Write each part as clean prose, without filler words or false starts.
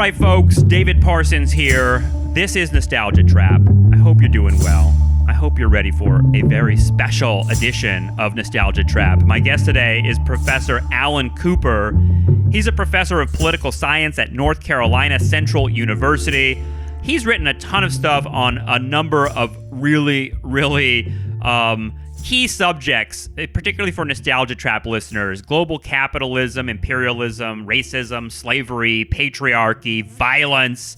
right, folks, David Parsons here. This is Nostalgia Trap. I hope you're doing well. I hope you're ready for a very special edition of Nostalgia Trap. My guest today is Professor Allan Cooper. He's a professor of political science at North Carolina Central University. He's written a ton of stuff on a number of really key subjects, particularly for Nostalgia Trap listeners: global capitalism, imperialism, racism, slavery, patriarchy, violence,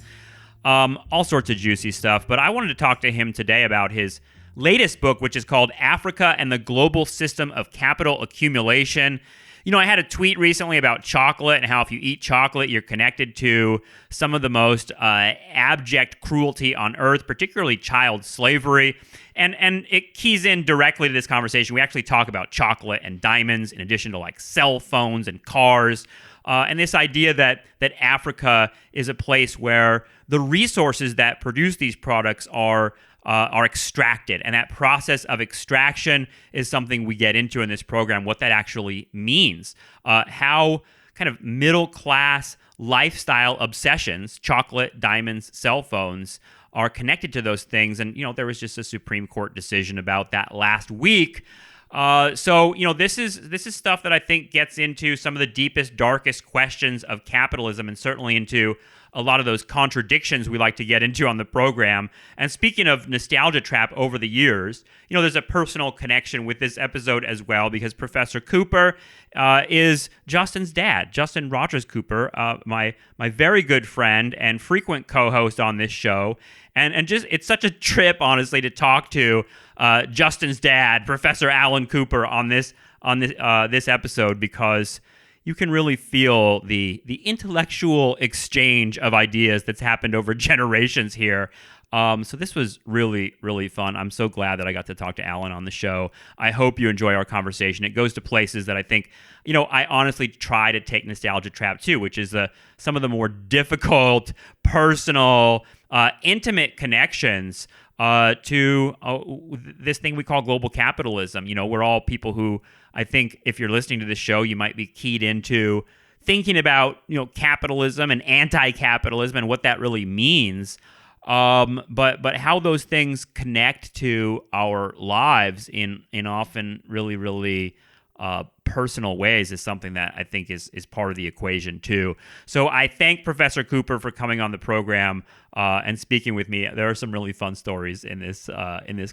all sorts of juicy stuff. But I wanted to talk to him today about his latest book, which is called Africa and the Global System of Capital Accumulation. You know, I had a tweet recently about chocolate and how if you eat chocolate, you're connected to some of the most abject cruelty on earth, particularly child slavery. And it keys in directly to this conversation. We actually talk about chocolate and diamonds in addition to like cell phones and cars. And this idea that Africa is a place where the resources that produce these products are extracted. And that process of extraction is something we get into in this program, what that actually means, how kind of middle-class lifestyle obsessions, chocolate, diamonds, cell phones, are connected to those things. And, you know, there was just a Supreme Court decision about that last week. So, you know, this is stuff that I think gets into some of the deepest, darkest questions of capitalism, and certainly into a lot of those contradictions we like to get into on the program. And speaking of Nostalgia Trap over the years, you know, there's a personal connection with this episode as well, because Professor Cooper is Justin's dad, Justin Rogers Cooper, my very good friend and frequent co-host on this show. And just, it's such a trip, honestly, to talk to Justin's dad, Professor Allan Cooper, on this episode, because you can really feel the intellectual exchange of ideas that's happened over generations here. So this was really, really fun. I'm so glad that I got to talk to Allan on the show. I hope you enjoy our conversation. It goes to places that I think, you know, I honestly try to take Nostalgia Trap to, which is some of the more difficult, personal, intimate connections to this thing we call global capitalism. You know, we're all people who, I think if you're listening to this show, you might be keyed into thinking about, you know, capitalism and anti-capitalism and what that really means. But how those things connect to our lives in often really personal ways is something that I think is part of the equation too. So I thank Professor Cooper for coming on the program and speaking with me. There are some really fun stories in this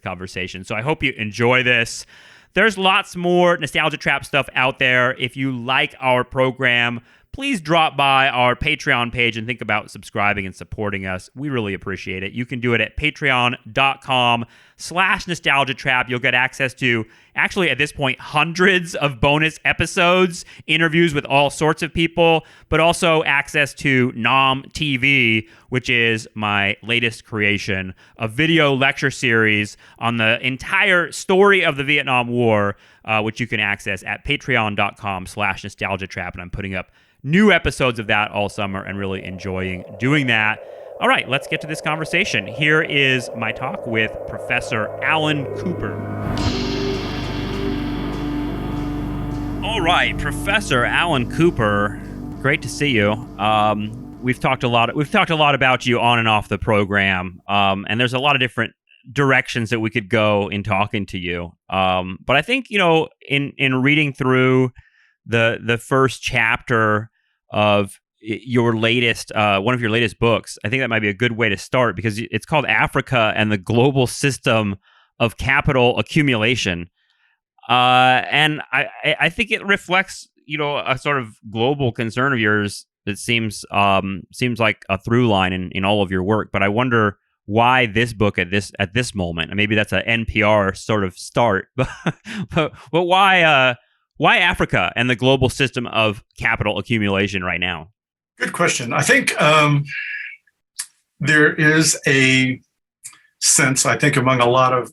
conversation. So I hope you enjoy this. There's lots more Nostalgia Trap stuff out there. If you like our program, please drop by our Patreon page and think about subscribing and supporting us. We really appreciate it. You can do it at patreon.com/nostalgiatrap. You'll get access to, actually at this point, hundreds of bonus episodes, interviews with all sorts of people, but also access to Nom TV, which is my latest creation, a video lecture series on the entire story of the Vietnam War, which you can access at patreon.com/nostalgiatrap. And I'm putting up new episodes of that all summer and really enjoying doing that. All right, let's get to this conversation. Here is my talk with Professor Allan Cooper. All right, Professor Allan Cooper, great to see you. We've talked a lot about you on and off the program, and there's a lot of different directions that we could go in talking to you. But I think, you know, in reading through the first chapter of your latest one of your latest books, I think that might be a good way to start, because it's called Africa and the Global System of Capital Accumulation, and I think it reflects, you know, a sort of global concern of yours that seems like a through line in all of your work. But I wonder why this book at this moment, and maybe that's an NPR sort of start, but why Africa and the global system of capital accumulation right now? Good question. I think there is a sense, I think, among a lot of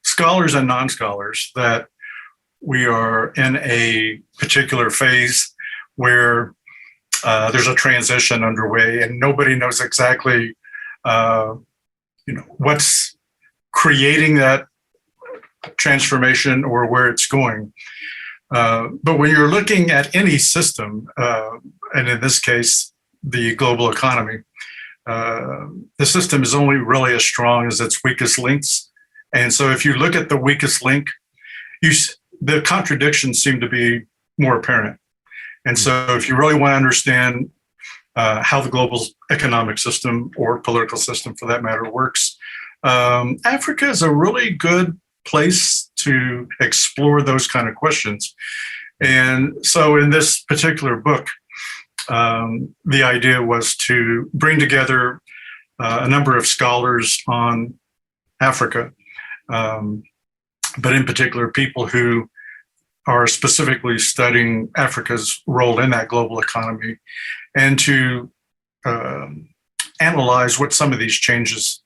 scholars and non-scholars that we are in a particular phase where there's a transition underway, and nobody knows exactly, what's creating that transformation or where it's going. But when you're looking at any system, and in this case, the global economy. The system is only really as strong as its weakest links. And so if you look at the weakest link, the contradictions seem to be more apparent. And so if you really want to understand how the global economic system or political system, for that matter, works, Africa is a really good place to explore those kind of questions. And so in this particular book, the idea was to bring together a number of scholars on Africa, but in particular, people who are specifically studying Africa's role in that global economy, and to analyze what some of these changes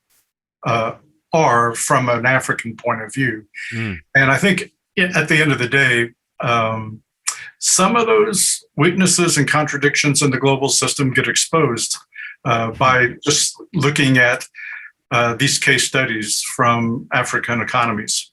are from an African point of view. And I think at the end of the day, some of those weaknesses and contradictions in the global system get exposed by just looking at these case studies from African economies.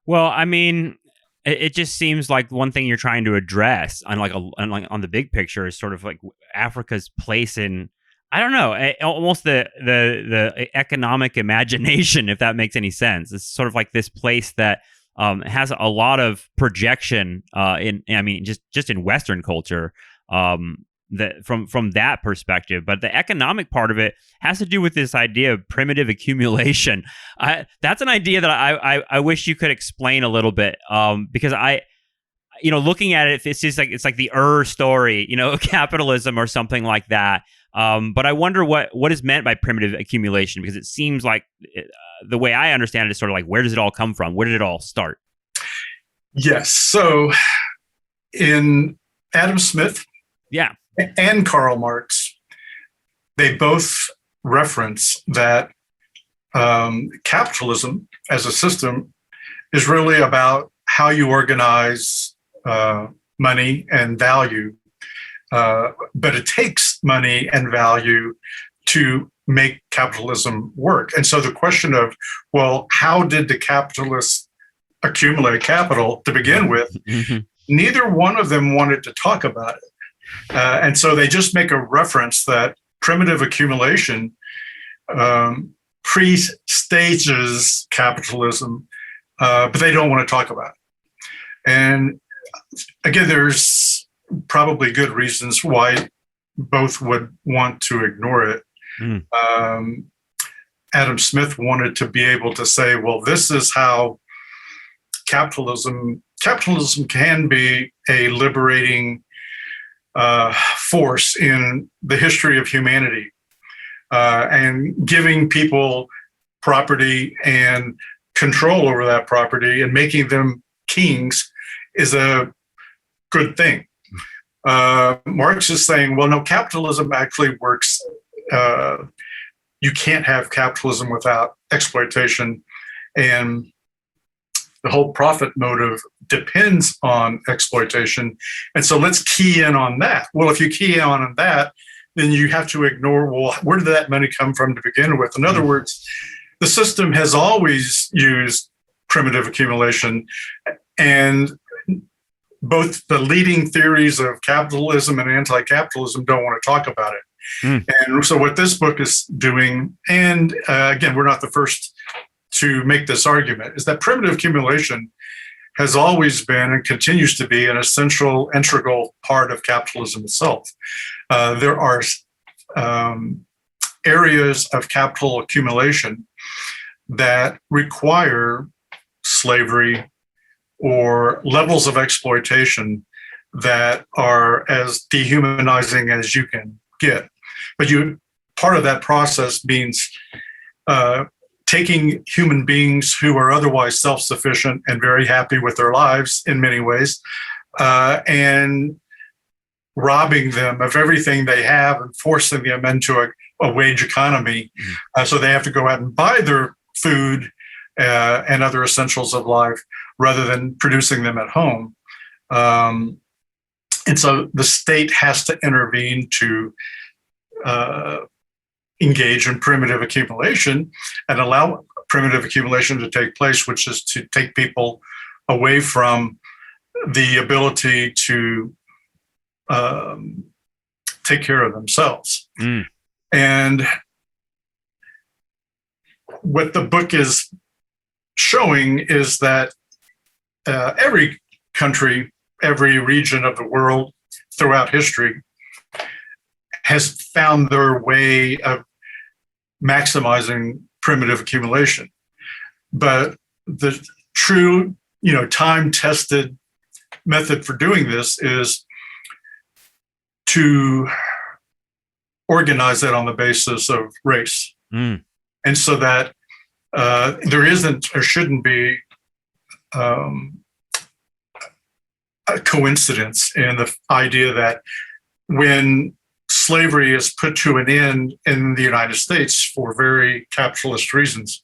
Well, I mean, it just seems like one thing you're trying to address on the big picture is sort of like Africa's place in, I don't know, almost the economic imagination, if that makes any sense. It's sort of like this place that has a lot of projection just in Western culture, that from that perspective. But the economic part of it has to do with this idea of primitive accumulation. That's an idea that I wish you could explain a little bit, because looking at it, it's just like it's like the story, capitalism or something like that. But I wonder what is meant by primitive accumulation, because it seems like the way I understand it is sort of like, where does it all come from? Where did it all start? Yes. So in Adam Smith, yeah, and Karl Marx, they both reference that capitalism as a system is really about how you organize money and value. But it takes money and value to make capitalism work. And so the question of, well, how did the capitalists accumulate capital to begin with? Mm-hmm. Neither one of them wanted to talk about it. And so they just make a reference that primitive accumulation pre-stages capitalism, but they don't want to talk about it. And again, there's probably good reasons why both would want to ignore it. Adam Smith wanted to be able to say, well, this is how capitalism can be a liberating force in the history of humanity, and giving people property and control over that property and making them kings is a good thing. Marx is saying, well, no, capitalism actually works. You can't have capitalism without exploitation, and the whole profit motive depends on exploitation. And so let's key in on that. Well, if you key in on that, then you have to ignore, well, where did that money come from to begin with? In other words, the system has always used primitive accumulation, and both the leading theories of capitalism and anti-capitalism don't want to talk about it. And so what this book is doing, and again, we're not the first to make this argument, is that primitive accumulation has always been and continues to be an essential, integral part of capitalism itself. There are areas of capital accumulation that require slavery or levels of exploitation that are as dehumanizing as you can get. But part of that process means taking human beings who are otherwise self-sufficient and very happy with their lives in many ways, and robbing them of everything they have and forcing them into a wage economy. So they have to go out and buy their food and other essentials of life rather than producing them at home. And so the state has to intervene to engage in primitive accumulation and allow primitive accumulation to take place, which is to take people away from the ability to take care of themselves. Mm. And what the book is showing is that every country, every region of the world throughout history has found their way of maximizing primitive accumulation. But the true, time-tested method for doing this is to organize that on the basis of race. Mm. And so that there isn't or shouldn't be a coincidence in the idea that when slavery is put to an end in the United States for very capitalist reasons,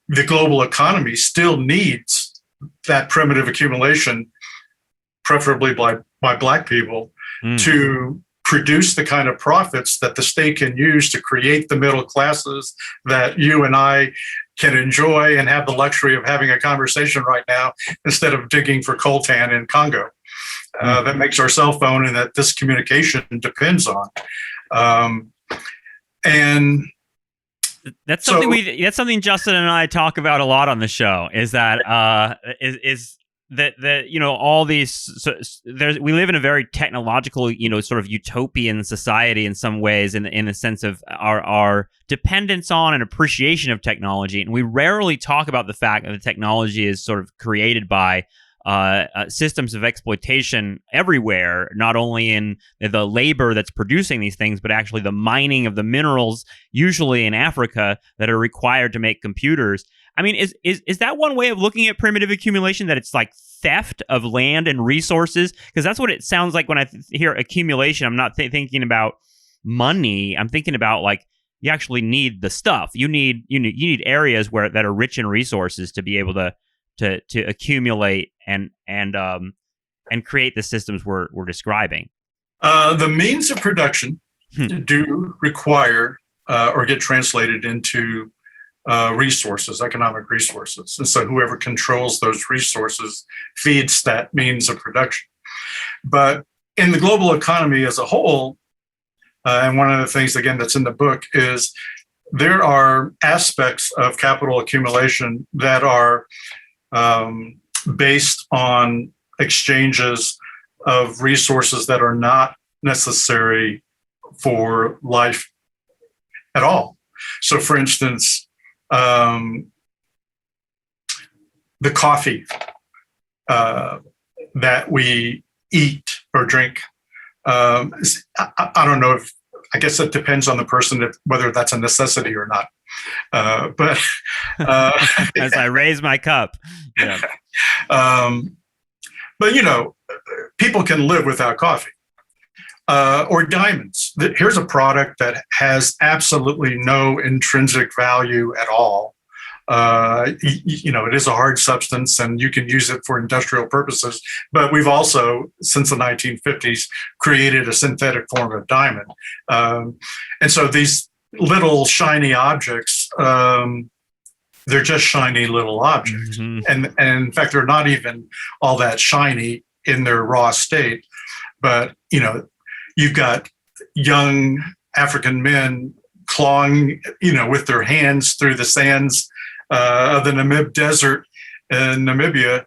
the global economy still needs that primitive accumulation, preferably by Black people, to produce the kind of profits that the state can use to create the middle classes that you and I can enjoy and have the luxury of having a conversation right now instead of digging for coltan in Congo. That makes our cell phone and that this communication depends on. And that's something that's something Justin and I talk about a lot on the show, is that all these, we live in a very technological, sort of utopian society in some ways, in the sense of our dependence on and appreciation of technology. And we rarely talk about the fact that the technology is sort of created by systems of exploitation everywhere, not only in the labor that's producing these things, but actually the mining of the minerals, usually in Africa, that are required to make computers. I mean, is that one way of looking at primitive accumulation, that it's like theft of land and resources? Because that's what it sounds like when I hear accumulation. I'm not thinking about money. I'm thinking about, like, you actually need the stuff. You need areas that are rich in resources to be able to accumulate and create the systems we're describing. The means of production do require or get translated into resources, economic resources. And so whoever controls those resources feeds that means of production. But in the global economy as a whole, and one of the things, again, that's in the book, is there are aspects of capital accumulation that are based on exchanges of resources that are not necessary for life at all. So, for instance, the coffee that we eat or drink, I don't know if, I guess it depends on the person whether that's a necessity or not. But as I raise my cup, yeah. But people can live without coffee. Or diamonds. Here's a product that has absolutely no intrinsic value at all. It is a hard substance and you can use it for industrial purposes. But we've also, since the 1950s, created a synthetic form of diamond. And so these little shiny objects, they're just shiny little objects. Mm-hmm. And in fact, they're not even all that shiny in their raw state. But, you've got young African men clawing, with their hands through the sands of the Namib Desert in Namibia,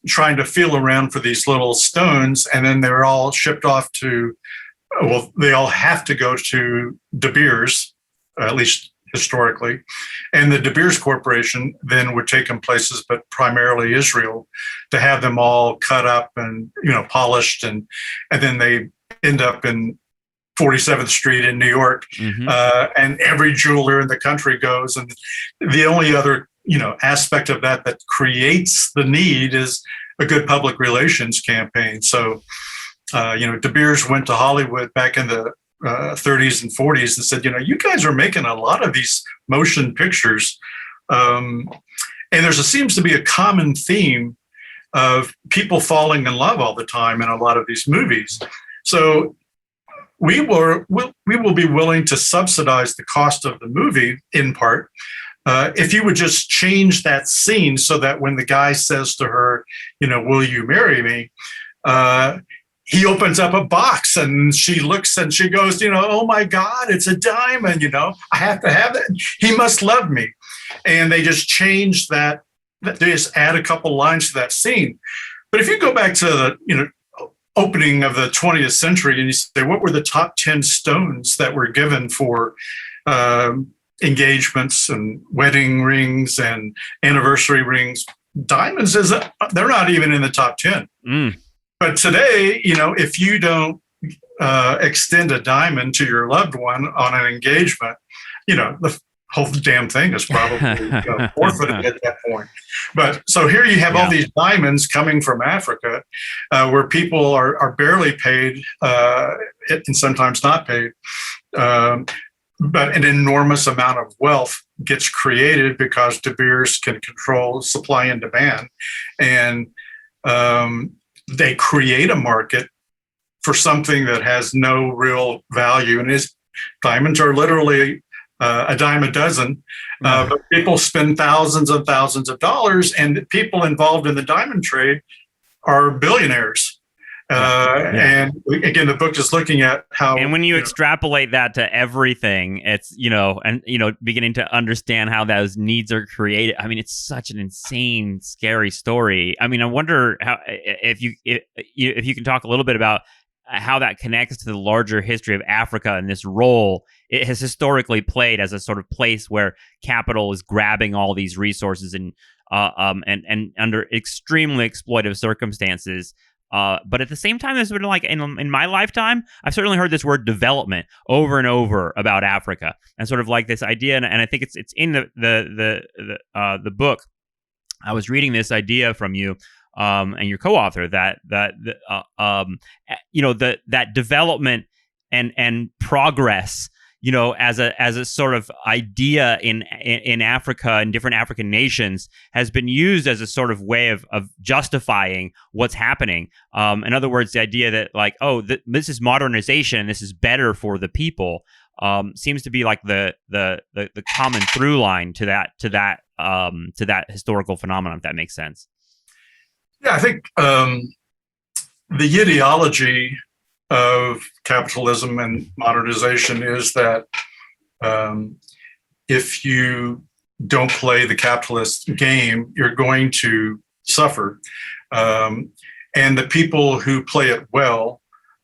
trying to feel around for these little stones. And then they're all shipped off they all have to go to De Beers, at least historically. And the De Beers Corporation then would take them places, but primarily Israel, to have them all cut up and, polished. And then they end up in 47th Street in New York. Mm-hmm. And every jeweler in the country goes. And the only other, aspect of that creates the need is a good public relations campaign. So, De Beers went to Hollywood back in the 30s and 40s and said, you guys are making a lot of these motion pictures. And there seems to be a common theme of people falling in love all the time in a lot of these movies. So we will be willing to subsidize the cost of the movie in part if you would just change that scene so that when the guy says to her, will you marry me? he opens up a box and she looks and she goes, oh my God, it's a diamond, I have to have that. He must love me. And they just change that. They just add a couple lines to that scene. But if you go back to the, opening of the 20th century and you say, what were the top 10 stones that were given for engagements and wedding rings and anniversary rings? Diamonds they're not even in the top 10. But today, if you don't extend a diamond to your loved one on an engagement, the whole damn thing is probably forfeited at that point. But so here you have all these diamonds coming from Africa, where people are barely paid and sometimes not paid. But an enormous amount of wealth gets created because De Beers can control supply and demand. And they create a market for something that has no real value. And diamonds are literally a dime a dozen, but people spend thousands and thousands of dollars, and people involved in the diamond trade are billionaires. And again, the book is looking at how. And when you extrapolate that to everything, it's beginning to understand how those needs are created. I mean, it's such an insane, scary story. I mean, I wonder how if you can talk a little bit about how that connects to the larger history of Africa and this role it has historically played as a sort of place where capital is grabbing all these resources and under extremely exploitive circumstances. But at the same time, there's been like in my lifetime, I've certainly heard this word development over and over about Africa, and sort of like this idea, and I think it's in the book. I was reading this idea from you, and your co-author that development and progress, as a sort of idea in Africa and different African nations has been used as a sort of way of justifying what's happening. In other words, the idea that like, this is modernization, this is better for the people, seems to be like the common through line to that historical phenomenon, if that makes sense. Yeah, I think the ideology of capitalism and modernization is that if you don't play the capitalist game, you're going to suffer. And the people who play it well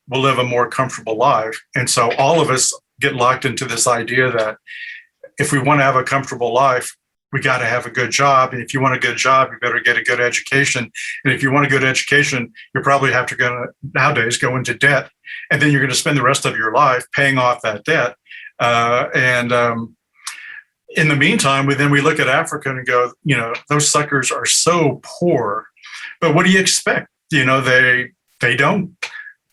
will live a more comfortable life. And so all of us get locked into this idea that if we want to have a comfortable life, we got to have a good job. And if you want a good job, you better get a good education. And if you want a good education, you probably have to nowadays go into debt. And then you're going to spend the rest of your life paying off that debt. And in the meantime, we look at Africa and go, those suckers are so poor. But what do you expect? They don't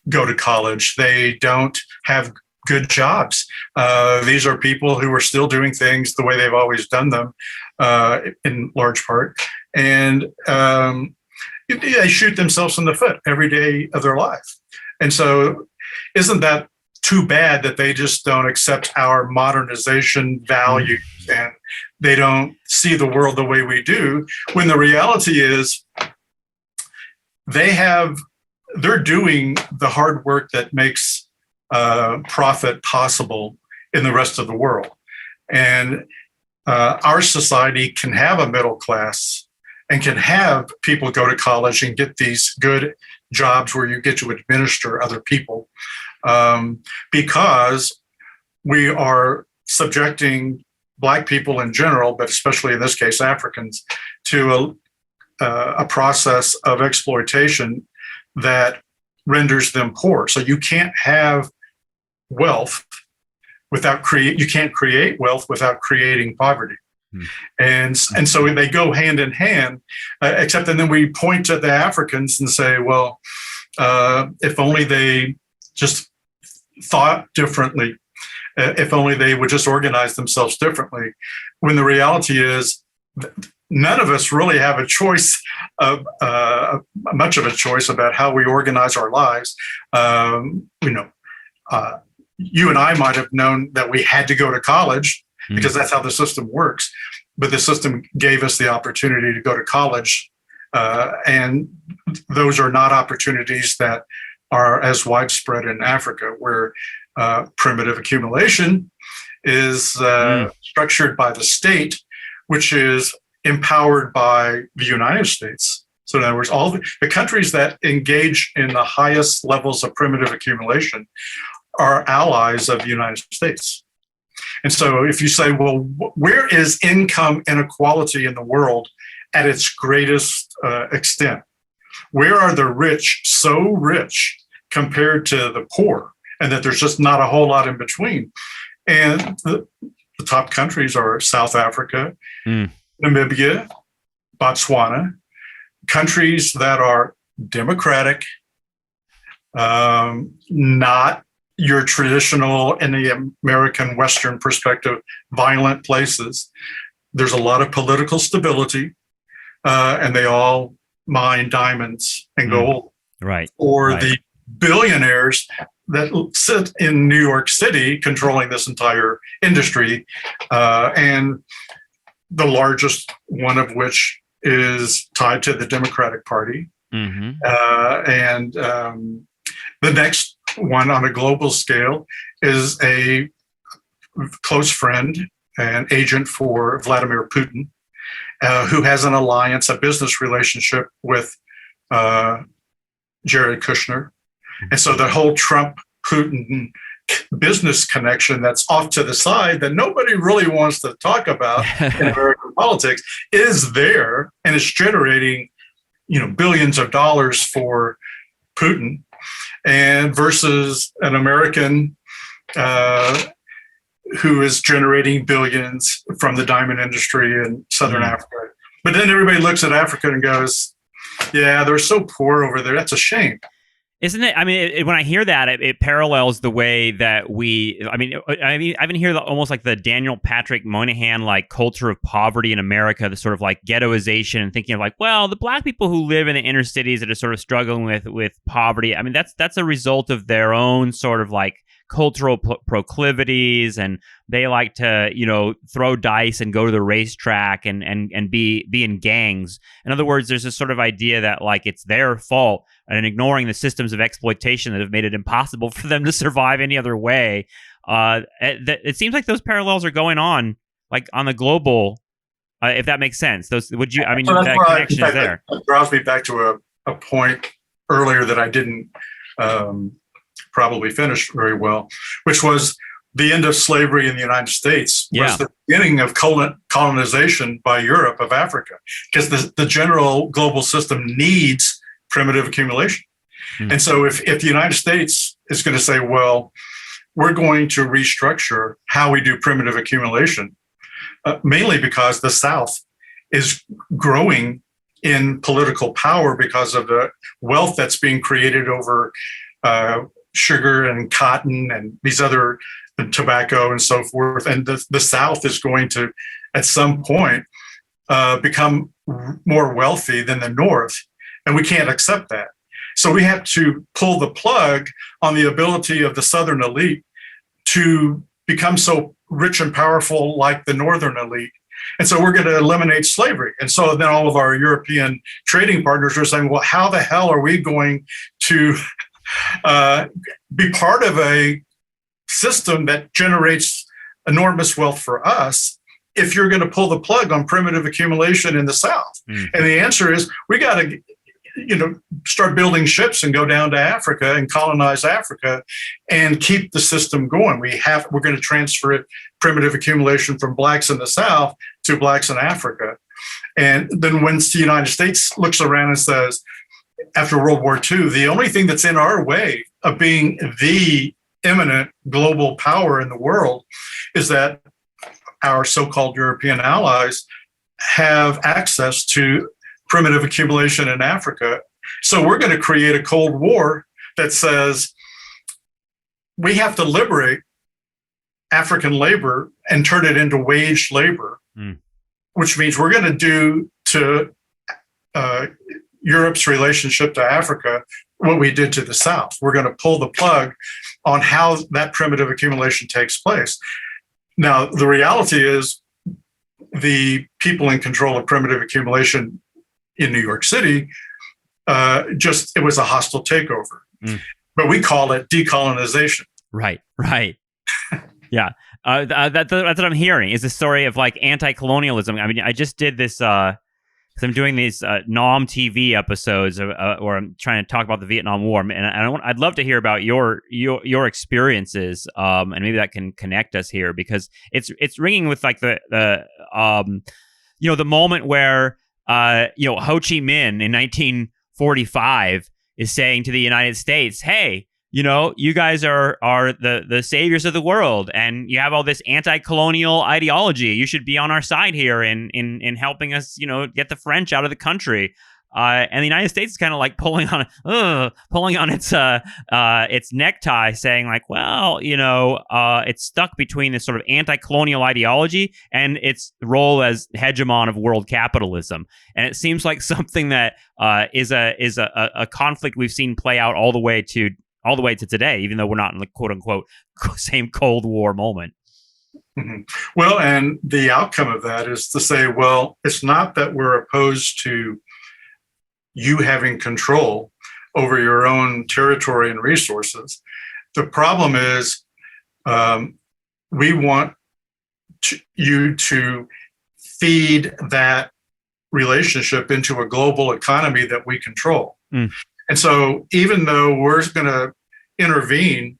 go to college. They don't have good jobs. These are people who are still doing things the way they've always done them, in large part. And they shoot themselves in the foot every day of their life. And so isn't that too bad that they just don't accept our modernization values and they don't see the world the way we do, when the reality is they're doing the hard work that makes profit possible in the rest of the world. And our society can have a middle class and can have people go to college and get these good jobs where you get to administer other people, because we are subjecting Black people in general, but especially in this case, Africans, to a process of exploitation that renders them poor. So you can't have wealth you can't create wealth without creating poverty. And so they go hand in hand, except and then we point to the Africans and say, well, if only they just thought differently, if only they would just organize themselves differently, when the reality is none of us really have a choice of much of a choice about how we organize our lives. You and I might have known that we had to go to college because that's how the system works. But the system gave us the opportunity to go to college. And those are not opportunities that are as widespread in Africa, where primitive accumulation is structured by the state, which is empowered by the United States. So in other words, all the countries that engage in the highest levels of primitive accumulation are allies of the United States. And so if you say, well, where is income inequality in the world at its greatest extent? Where are the rich so rich compared to the poor, and that there's just not a whole lot in between? And the top countries are South Africa, Namibia, Botswana, countries that are democratic, not your traditional, in the American Western perspective, violent places. There's a lot of political stability, and they all mine diamonds and gold. Right. Or right. the billionaires that sit in New York City controlling this entire industry, and the largest one of which is tied to the Democratic Party. And the next one on a global scale is a close friend and agent for Vladimir Putin, who has an alliance, a business relationship with Jared Kushner. And so the whole Trump-Putin business connection that's off to the side that nobody really wants to talk about in American politics is there, and it's generating, billions of dollars for Putin, and versus an American who is generating billions from the diamond industry in Southern Africa. But then everybody looks at Africa and goes, yeah, they're so poor over there. That's a shame. Isn't it? I mean, when I hear that, it parallels the way that I even hear almost like the Daniel Patrick Moynihan like culture of poverty in America, the sort of like ghettoization, and thinking of like, well, the black people who live in the inner cities that are sort of struggling with poverty. I mean, that's a result of their own sort of like cultural proclivities, and they like to throw dice and go to the racetrack and be in gangs. In other words, there's this sort of idea that like it's their fault, and ignoring the systems of exploitation that have made it impossible for them to survive any other way. It seems like those parallels are going on like on the global, if that makes sense. That connection is there. That draws me back to a point earlier that I didn't probably finish very well, which was the end of slavery in the United States was the beginning of colonization by Europe of Africa, because the general global system needs primitive accumulation. And so if the United States is going to say, well, we're going to restructure how we do primitive accumulation, mainly because the South is growing in political power because of the wealth that's being created over sugar and cotton and these other tobacco and so forth. And the South is going to, at some point, become more wealthy than the North. And we can't accept that. So we have to pull the plug on the ability of the Southern elite to become so rich and powerful like the Northern elite. And so we're going to eliminate slavery. And so then all of our European trading partners are saying, well, how the hell are we going to be part of a system that generates enormous wealth for us if you're going to pull the plug on primitive accumulation in the South? And the answer is we got to start building ships and go down to Africa and colonize Africa and keep the system going. We're going to transfer primitive accumulation from blacks in the South to blacks in Africa. And then when the United States looks around and says, after World War II, the only thing that's in our way of being the imminent global power in the world is that our so-called European allies have access to primitive accumulation in Africa. So we're going to create a Cold War that says we have to liberate African labor and turn it into wage labor, which means we're going to do to Europe's relationship to Africa what we did to the South. We're going to pull the plug on how that primitive accumulation takes place. Now, the reality is the people in control of primitive accumulation in New York City, it was a hostile takeover. but we call it decolonization. Right. Yeah. That's what I'm hearing is the story of like anti-colonialism. I mean, I just did this, because I'm doing these Nom TV episodes, where I'm trying to talk about the Vietnam War, and I'd love to hear about your experiences, and maybe that can connect us here, because it's ringing with like the moment where Ho Chi Minh in 1945 is saying to the United States, "Hey, you guys are the saviors of the world, and you have all this anti-colonial ideology. You should be on our side here in helping us, get the French out of the country." And the United States is kind of like pulling on its necktie, saying like, well, it's stuck between this sort of anti-colonial ideology and its role as hegemon of world capitalism. And it seems like something that is a conflict we've seen play out all the way to today, even though we're not in the quote unquote same Cold War moment. Mm-hmm. Well, and the outcome of that is to say, well, it's not that we're opposed to you having control over your own territory and resources. The problem is we want you to feed that relationship into a global economy that we control. Mm. And so even though we're going to intervene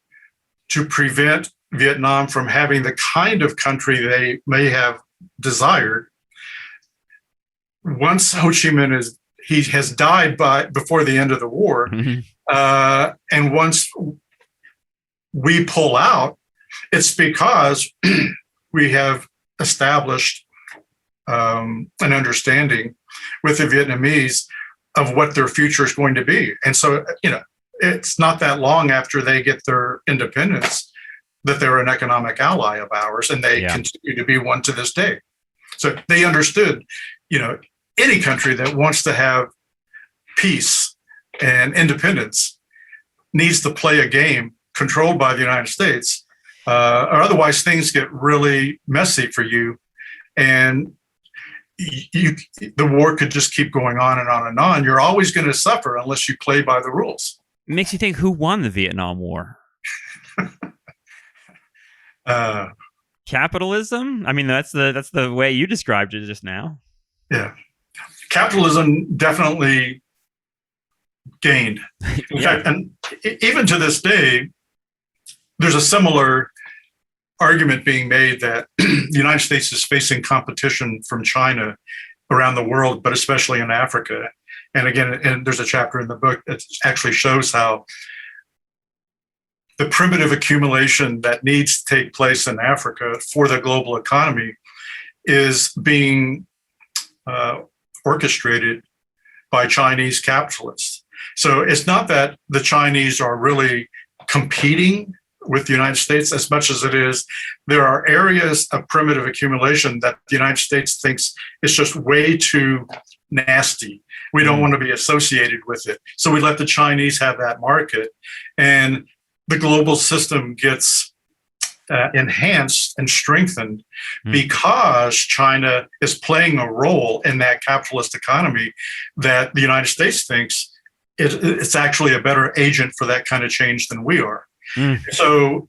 to prevent Vietnam from having the kind of country they may have desired, once Ho Chi Minh has died before the end of the war, mm-hmm. And once we pull out, it's because we have established an understanding with the Vietnamese of what their future is going to be. And so, it's not that long after they get their independence that they're an economic ally of ours, and they continue to be one to this day. So they understood, any country that wants to have peace and independence needs to play a game controlled by the United States, or otherwise things get really messy for you. And the war could just keep going on and on and on. You're always going to suffer unless you play by the rules. It makes you think, who won the Vietnam War? Capitalism? I mean, that's the way you described it just now. Yeah. Capitalism definitely gained. In fact, and even to this day, there's a similar argument being made that the United States is facing competition from China around the world, but especially in Africa. And again, and there's a chapter in the book that actually shows how the primitive accumulation that needs to take place in Africa for the global economy is being orchestrated by Chinese capitalists. So it's not that the Chinese are really competing with the United States as much as it is there are areas of primitive accumulation that the United States thinks is just way too nasty. We don't want to be associated with it. So we let the Chinese have that market, and the global system gets enhanced and strengthened because China is playing a role in that capitalist economy that the United States thinks it's actually a better agent for that kind of change than we are. So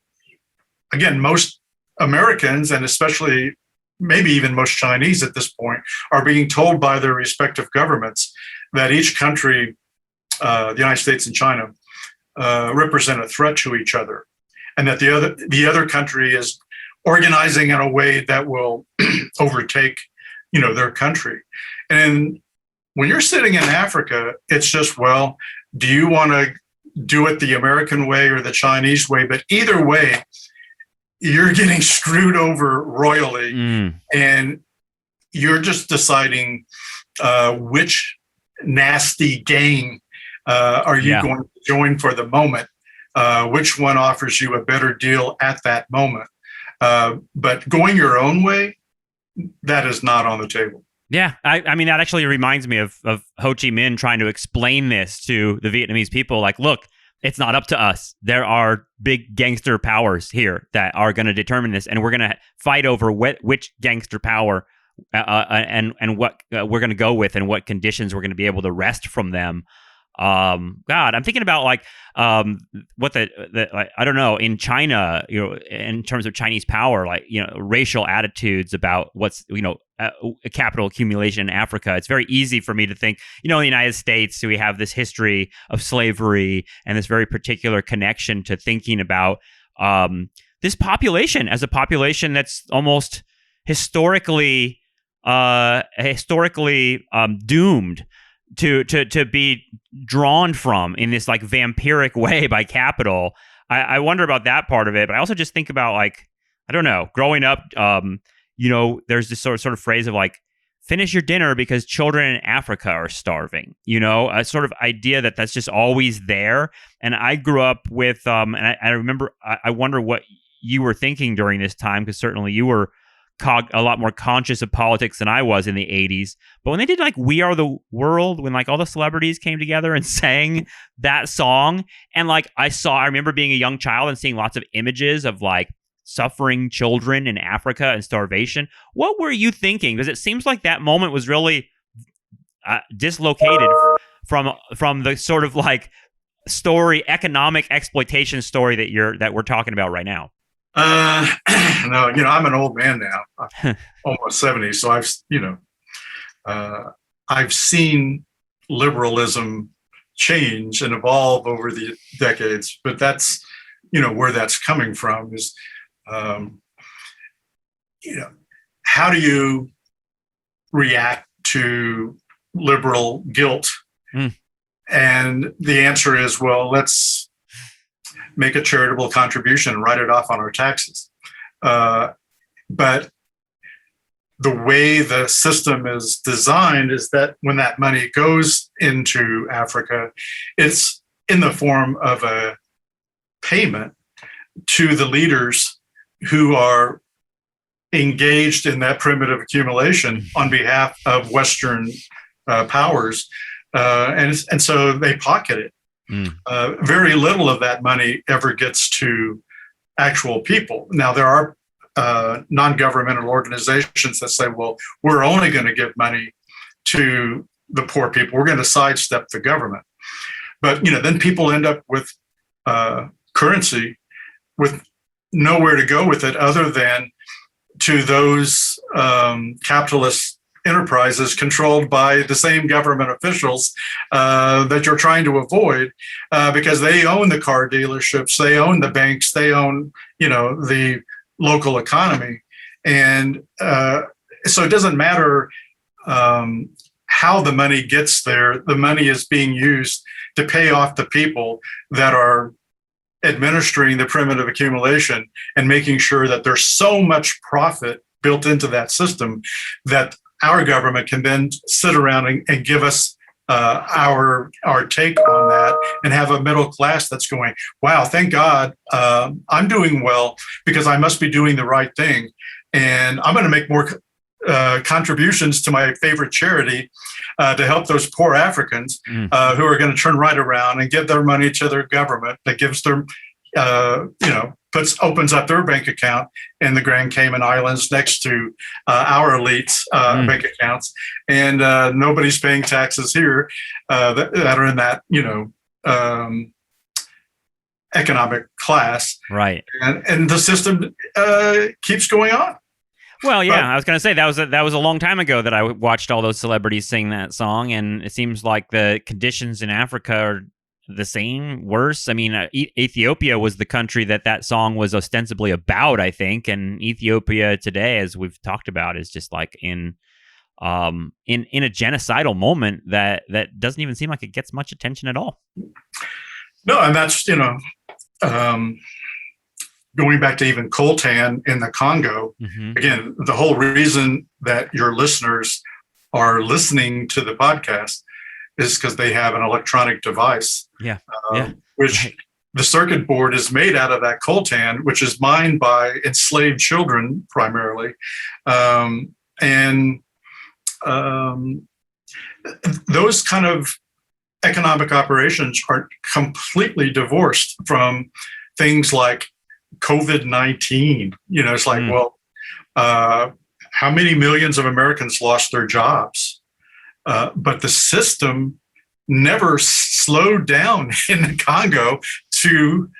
again, most Americans, and especially maybe even most Chinese at this point, are being told by their respective governments that each country, the United States and China, represent a threat to each other, and that the other country is organizing in a way that will overtake, their country. And when you're sitting in Africa, it's just, well, do you want to do it the American way or the Chinese way? But either way, you're getting screwed over royally, and you're just deciding which nasty game are you going to join for the moment, which one offers you a better deal at that moment. But going your own way, that is not on the table. Yeah, I mean, that actually reminds me of Ho Chi Minh trying to explain this to the Vietnamese people. Like, look, it's not up to us. There are big gangster powers here that are going to determine this, and we're going to fight over which gangster power and what we're going to go with and what conditions we're going to be able to wrest from them. God, I'm thinking about like what like, I don't know, in China, in terms of Chinese power, like racial attitudes about what's capital accumulation in Africa. It's very easy for me to think, in the United States, we have this history of slavery and this very particular connection to thinking about this population as a population that's almost historically doomed to be drawn from in this like vampiric way by capital. I wonder about that part of it, but I also just think about, like, I don't know, growing up, there's this sort of phrase of like, finish your dinner because children in Africa are starving, a sort of idea that's just always there. And I grew up with, and I remember, I wonder what you were thinking during this time, because certainly you were a lot more conscious of politics than I was in the 80s. But when they did like We Are the World, when like all the celebrities came together and sang that song, and like I remember being a young child and seeing lots of images of like suffering children in Africa and starvation. What were you thinking? Because it seems like that moment was really dislocated from the sort of like economic exploitation story that we're talking about right now. No, I'm an old man now, I'm almost 70. So I've seen liberalism change and evolve over the decades, but that's, where that's coming from is, how do you react to liberal guilt? Mm. And the answer is, well, let's make a charitable contribution, write it off on our taxes. But the way the system is designed is that when that money goes into Africa, it's in the form of a payment to the leaders who are engaged in that primitive accumulation on behalf of Western powers. And so they pocket it. Mm. Very little of that money ever gets to actual people. Now, there are non-governmental organizations that say, well, we're only going to give money to the poor people. We're going to sidestep the government. But, then people end up with currency with nowhere to go with it other than to those capitalist enterprises controlled by the same government officials that you're trying to avoid, because they own the car dealerships, they own the banks, they own, the local economy. And so it doesn't matter how the money gets there. The money is being used to pay off the people that are administering the primitive accumulation and making sure that there's so much profit built into that system that our government can then sit around and give us our take on that, and have a middle class that's going, wow, thank God I'm doing well because I must be doing the right thing. And I'm going to make more contributions to my favorite charity to help those poor Africans who are going to turn right around and give their money to their government that gives them, opens up their bank account in the Grand Cayman Islands next to our elites' bank accounts, and nobody's paying taxes here that are in that economic class, right? And the system keeps going on. Well, yeah, I was going to say that was a long time ago that I watched all those celebrities sing that song, and it seems like the conditions in Africa are the same, worse. I mean, Ethiopia was the country that song was ostensibly about, I think, and Ethiopia today, as we've talked about, is just like in a genocidal moment that doesn't even seem like it gets much attention at all. No, and that's going back to even coltan in the Congo. Mm-hmm. Again, the whole reason that your listeners are listening to the podcast is because they have an electronic device, which the circuit board is made out of that coltan, which is mined by enslaved children primarily. And those kind of economic operations are completely divorced from things like COVID-19. It's like, well, how many millions of Americans lost their jobs? But the system never slowed down in the Congo to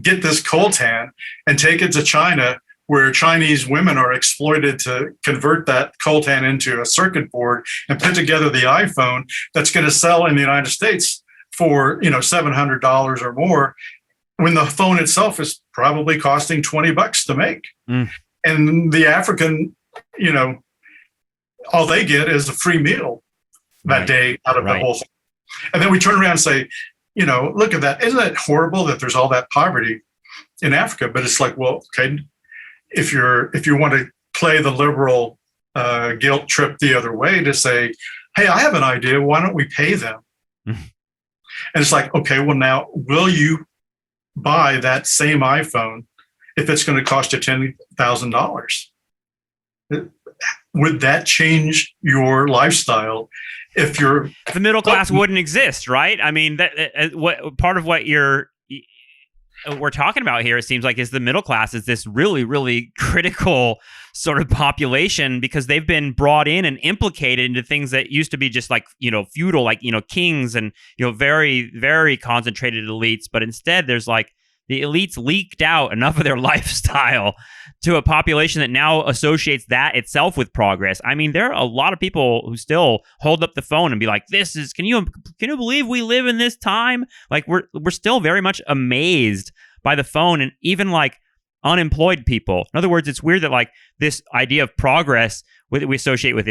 get this coltan and take it to China, where Chinese women are exploited to convert that coltan into a circuit board and put together the iPhone that's going to sell in the United States for $700 or more, when the phone itself is probably costing $20 to make. And the African, all they get is a free meal that day out of the whole thing. And then we turn around and say, look at that. Isn't that horrible that there's all that poverty in Africa? But it's like, well, okay, if you want to play the liberal guilt trip the other way to say, hey, I have an idea. Why don't we pay them? And it's like, okay, well, now will you buy that same iPhone if it's going to cost you $10,000? Would that change your lifestyle? If the middle class wouldn't exist, right? I mean, what part of what we're talking about here, it seems like, is the middle class is this really, really critical sort of population, because they've been brought in and implicated into things that used to be just like, feudal, like, kings and, very, very concentrated elites. But instead there's like the elites leaked out enough of their lifestyle to a population that now associates that itself with progress. I mean, there are a lot of people who still hold up the phone and be like, can you believe we live in this time? Like, we're still very much amazed by the phone, and even like unemployed people. In other words, it's weird that like this idea of progress we associate with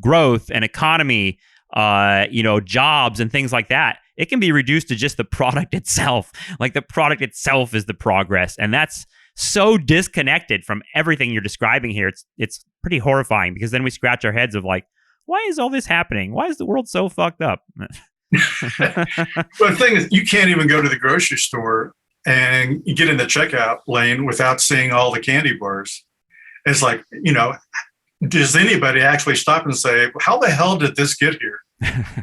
growth and economy, jobs and things like that. It can be reduced to just the product itself. Like, the product itself is the progress. And that's so disconnected from everything you're describing here. It's pretty horrifying, because then we scratch our heads of like, why is all this happening? Why is the world so fucked up? But the thing is, you can't even go to the grocery store and you get in the checkout lane without seeing all the candy bars. It's like, does anybody actually stop and say, how the hell did this get here?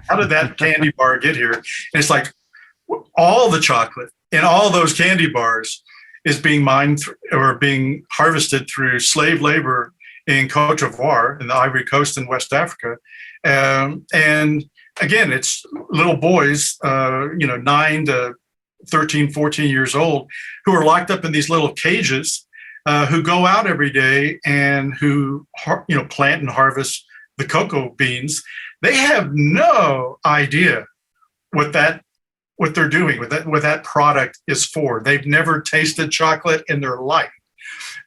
How did that candy bar get here? And it's like, all the chocolate in all those candy bars is being mined or being harvested through slave labor in Cote d'Ivoire, in the Ivory Coast in West Africa. And again, it's little boys, 9 to 13, 14 years old, who are locked up in these little cages, who go out every day and who, plant and harvest the cocoa beans. They have no idea what they're doing, what that product is for. They've never tasted chocolate in their life.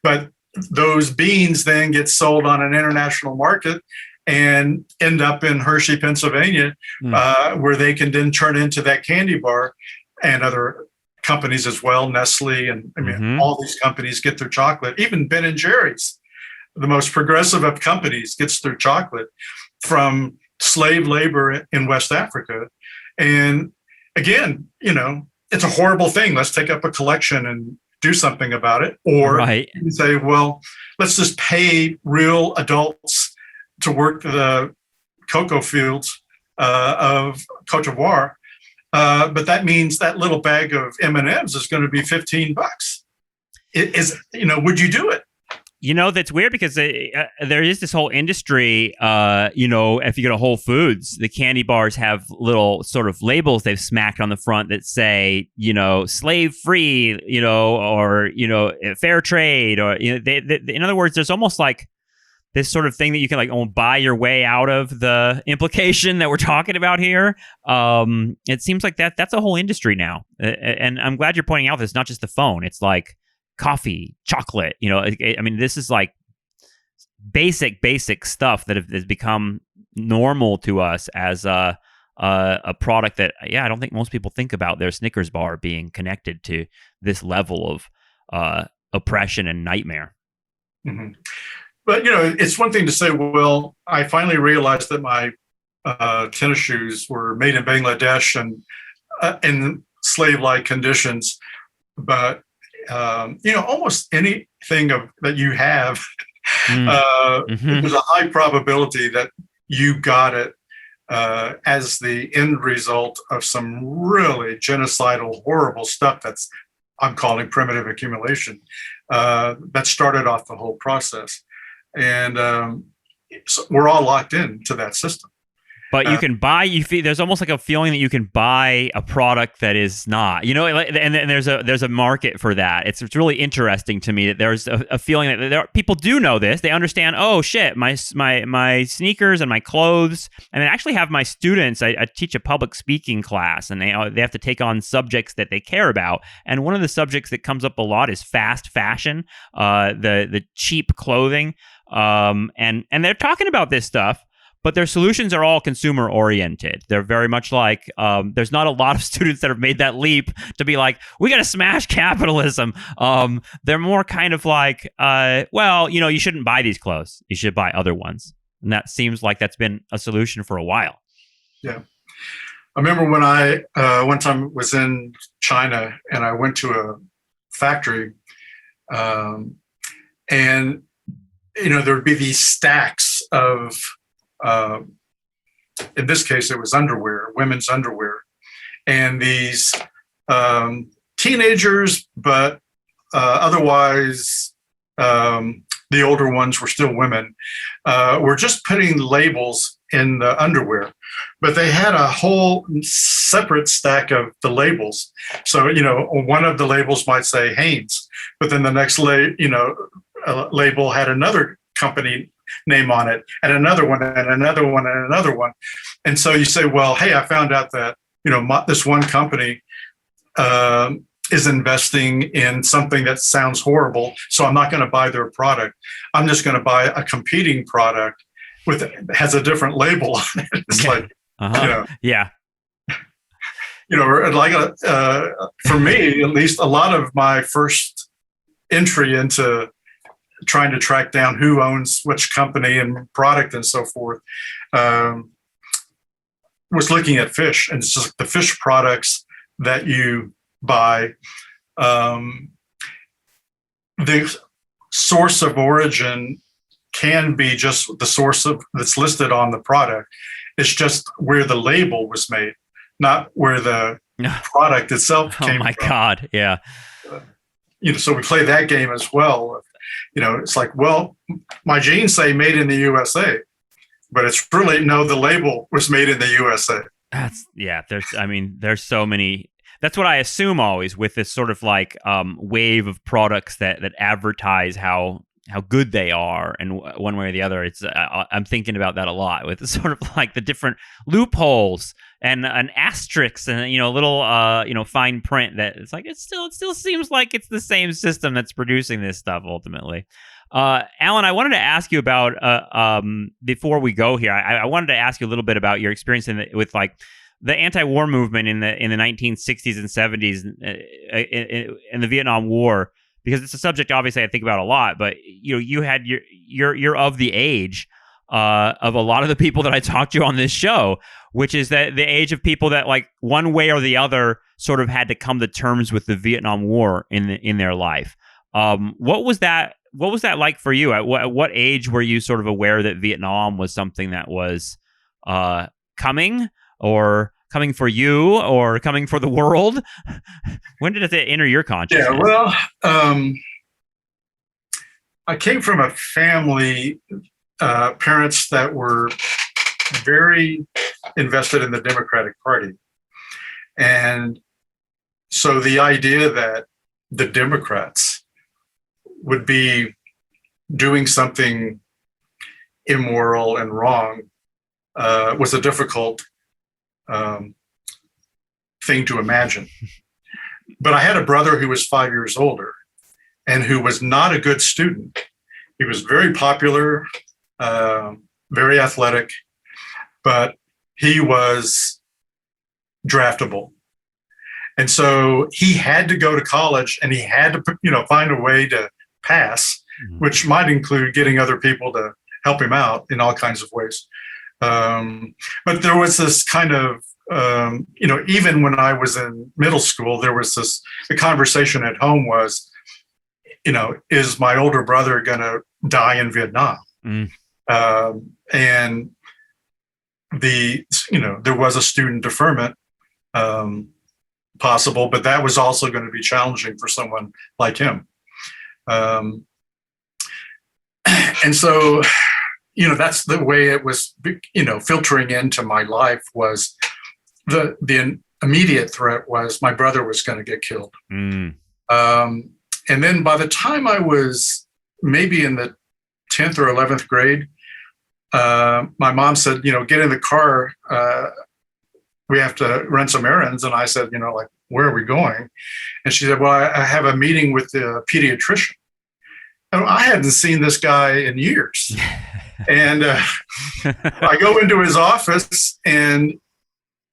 But those beans then get sold on an international market and end up in Hershey, Pennsylvania, where they can then turn into that candy bar, and other companies as well, Nestle, and all these companies get their chocolate. Even Ben and Jerry's, the most progressive of companies, gets their chocolate from slave labor in West Africa. And again, it's a horrible thing. Let's take up a collection and do something about it. Or you say, well, let's just pay real adults to work the cocoa fields of Cote d'Ivoire. But that means that little bag of M&Ms is going to be $15. Would you do it? That's weird, because there is this whole industry, if you go to Whole Foods, the candy bars have little sort of labels they've smacked on the front that say, slave free, or, fair trade, or, in other words, there's almost like this sort of thing that you can like buy your way out of the implication that we're talking about here. It seems like that's a whole industry now. And I'm glad you're pointing out this, not just the phone. It's like coffee, chocolate, this is like basic stuff that has become normal to us as a product that, I don't think most people think about their Snickers bar being connected to this level of oppression and nightmare. Mm-hmm. But, it's one thing to say, well, I finally realized that my tennis shoes were made in Bangladesh and in slave-like conditions. But, almost anything that you have, there's a high probability that you got it as the end result of some really genocidal, horrible stuff I'm calling primitive accumulation, that started off the whole process. And so we're all locked into that system. But you can buy. There's almost like a feeling that you can buy a product that is not. And there's a market for that. It's really interesting to me that there's a feeling that people do know this. They understand. Oh shit, my sneakers and my clothes. And I actually have my students. I teach a public speaking class, and they have to take on subjects that they care about. And one of the subjects that comes up a lot is fast fashion, the cheap clothing, and they're talking about this stuff. But their solutions are all consumer oriented. They're very much like, there's not a lot of students that have made that leap to be like, we got to smash capitalism. They're more kind of like, you shouldn't buy these clothes. You should buy other ones. And that seems like that's been a solution for a while. Yeah. I remember when I one time was in China and I went to a factory, and, there would be these stacks of, in this case, it was underwear, women's underwear, and these teenagers, but otherwise the older ones were still women, were just putting labels in the underwear, but they had a whole separate stack of the labels. So, one of the labels might say Hanes, but then the next label had another company name on it, and another one, and another one, and another one. And so you say, well, hey, I found out that, this one company is investing in something that sounds horrible, so I'm not going to buy their product. I'm just going to buy a competing product has a different label on it. It's like, yeah. For me, at least, a lot of my first entry into trying to track down who owns which company and product and so forth, was looking at fish, and it's just the fish products that you buy. The source of origin can be just the source that's listed on the product. It's just where the label was made, not where the product itself came from. Oh my God, yeah. So we play that game as well. It's like, well, my jeans say made in the USA, but it's really, no, the label was made in the USA. There's so many. That's what I assume always with this sort of like wave of products that advertise how good they are, and one way or the other. It's I'm thinking about that a lot with sort of like the different loopholes and an asterisk and a little fine print that it's like it still seems like it's the same system that's producing this stuff ultimately. Allan, I wanted to ask you about before we go here. I wanted to ask you a little bit about your experience with like the anti-war movement in the 1960s and 70s in the Vietnam War, because it's a subject obviously I think about a lot. But you're of the age of a lot of the people that I talked to on this show, which is that the age of people that like one way or the other sort of had to come to terms with the Vietnam War in their life. What was that like for you? At what age were you sort of aware that Vietnam was something that was coming, or coming for you, or coming for the world? When did it enter your consciousness? Yeah, well, I came from a family, parents that were very invested in the Democratic Party. And so the idea that the Democrats would be doing something immoral and wrong was a difficult thing to imagine. But I had a brother who was 5 years older and who was not a good student. He was very popular, very athletic, but he was draftable. And so he had to go to college, and he had to, find a way to pass, which might include getting other people to help him out in all kinds of ways. But there was this kind of, even when I was in middle school, there was the conversation at home was, is my older brother going to die in Vietnam? And there was a student deferment possible, but that was also going to be challenging for someone like him. And so that's the way it was, filtering into my life. Was the immediate threat was my brother was going to get killed. And then by the time I was maybe in the 10th or 11th grade, my mom said, get in the car. We have to run some errands. And I said, like, where are we going? And she said, well, I have a meeting with the pediatrician. And I hadn't seen this guy in years. And I go into his office and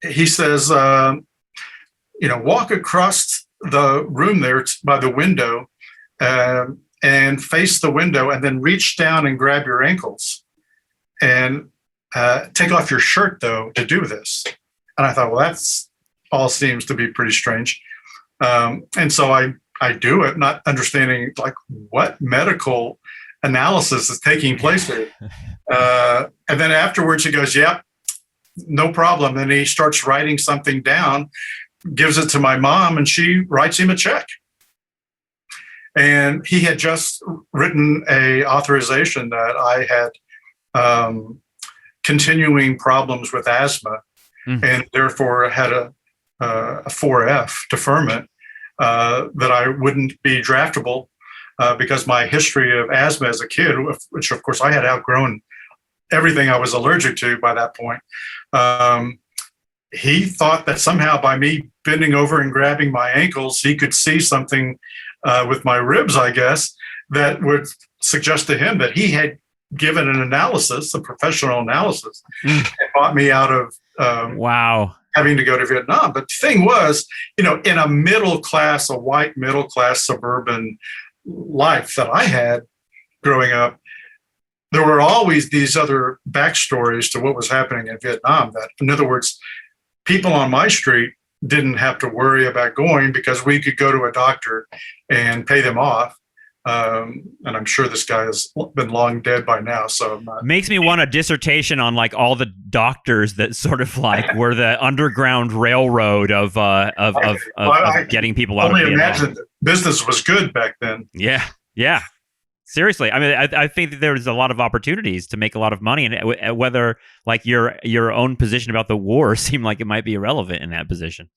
he says, walk across the room there by the window and face the window, and then reach down and grab your ankles and take off your shirt, though, to do this. And I thought, well, that's all seems to be pretty strange. And so I do it, not understanding like what medical analysis is taking place here. And then afterwards he goes, yep, no problem. And he starts writing something down, gives it to my mom, and she writes him a check. And he had just written a authorization that I had continuing problems with asthma, and therefore had a 4F deferment, that I wouldn't be draftable because my history of asthma as a kid, which of course I had outgrown everything I was allergic to by that point. He thought that somehow by me bending over and grabbing my ankles, he could see something with my ribs, I guess, that would suggest to him that he had given an analysis, a professional analysis, and bought me out of having to go to Vietnam. But the thing was, in a a white middle class suburban life that I had growing up, there were always these other backstories to what was happening in Vietnam. That, in other words, people on my street didn't have to worry about going because we could go to a doctor and pay them off. And I'm sure this guy has been long dead by now. So I'm not... Makes me want a dissertation on like all the doctors that sort of like were the underground railroad of getting people out of Vietnam. I imagine business was good back then. Yeah. Seriously, I mean, I think that there's a lot of opportunities to make a lot of money, and whether like your own position about the war seemed like it might be irrelevant in that position.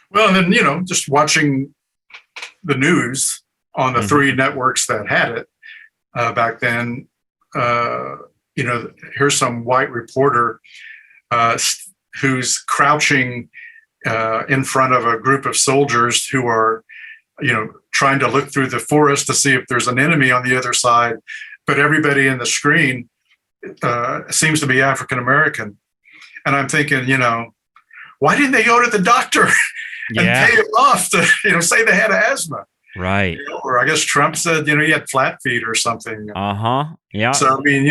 Well, and then just watching the news on the three networks that had it back then. Here's some white reporter who's crouching in front of a group of soldiers who are, trying to look through the forest to see if there's an enemy on the other side. But everybody in the screen seems to be African American. And I'm thinking, why didn't they go to the doctor and pay him off to, say they had asthma? Right. Or I guess Trump said, he had flat feet or something. Yeah. So, I mean,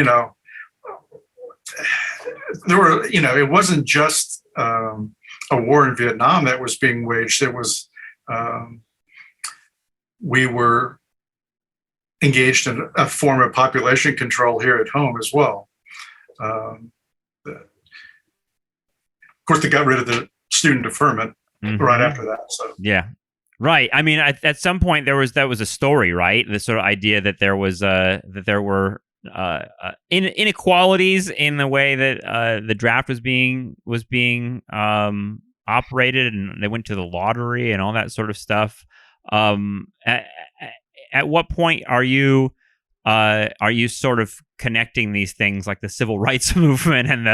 there were, it wasn't just a war in Vietnam that was being waged. It was, we were engaged in a form of population control here at home as well. Of course, they got rid of the student deferment right after that. So yeah, right. I mean, at some point that was a story, right? The sort of idea that there was that there were inequalities in the way that the draft was being operated, and they went to the lottery and all that sort of stuff. At what point are you sort of connecting these things like the civil rights movement and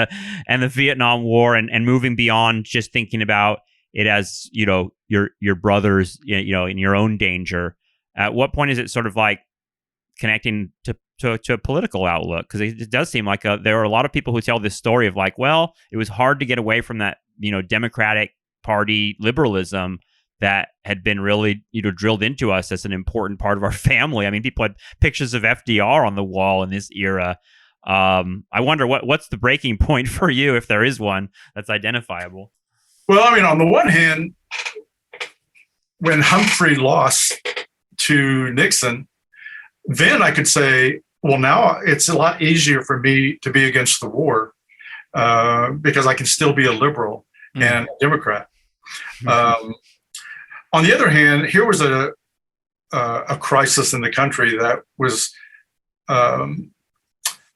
the Vietnam War and moving beyond just thinking about it as your brothers in your own danger? At what point is it sort of like connecting to a political outlook? Because it does seem like there are a lot of people who tell this story of like, well, it was hard to get away from that Democratic Party liberalism that had been really drilled into us as an important part of our family. I mean, people had pictures of FDR on the wall in this era. I wonder what's the breaking point for you, if there is one that's identifiable. Well, I mean, on the one hand, when Humphrey lost to Nixon, then I could say, well, now it's a lot easier for me to be against the war because I can still be a liberal and a Democrat. On the other hand, here was a crisis in the country that was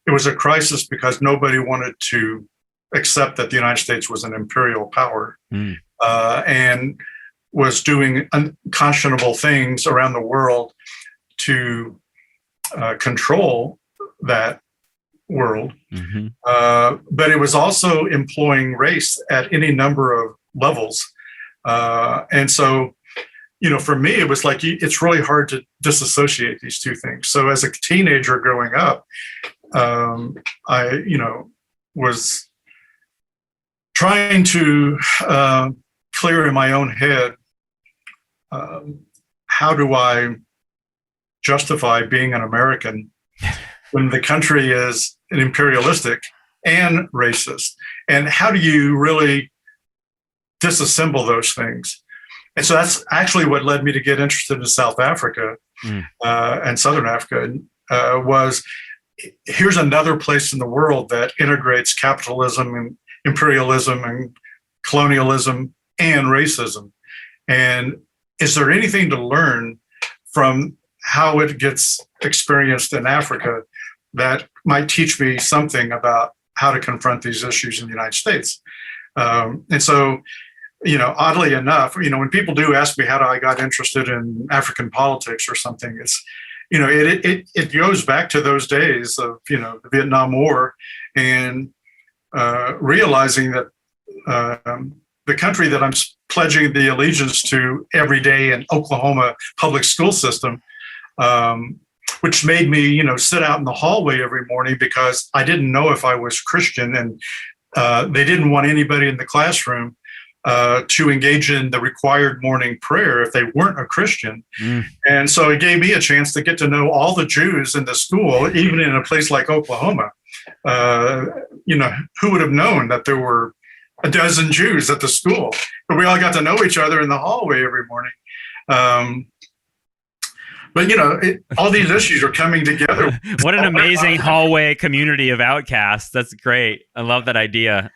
it was a crisis because nobody wanted to accept that the United States was an imperial power and was doing unconscionable things around the world to control that world. But it was also employing race at any number of levels. And so, for me, it was like, it's really hard to disassociate these two things. So as a teenager growing up, I, was trying to clear in my own head, how do I justify being an American when the country is an imperialistic and racist? And how do you really disassemble those things? And so that's actually what led me to get interested in South Africa and Southern Africa, was here's another place in the world that integrates capitalism and imperialism and colonialism and racism. And is there anything to learn from how it gets experienced in Africa that might teach me something about how to confront these issues in the United States? And so, oddly enough, when people do ask me how I got interested in African politics or something, it's, it goes back to those days of, the Vietnam War, and realizing that the country that I'm pledging the allegiance to every day in Oklahoma public school system, which made me, sit out in the hallway every morning because I didn't know if I was Christian, and they didn't want anybody in the classroom to engage in the required morning prayer if they weren't a Christian. And so it gave me a chance to get to know all the Jews in the school, even in a place like Oklahoma. Who would have known that there were a dozen Jews at the school? But we all got to know each other in the hallway every morning. But all these issues are coming together. What an amazing hallway community of outcasts. That's great. I love that idea.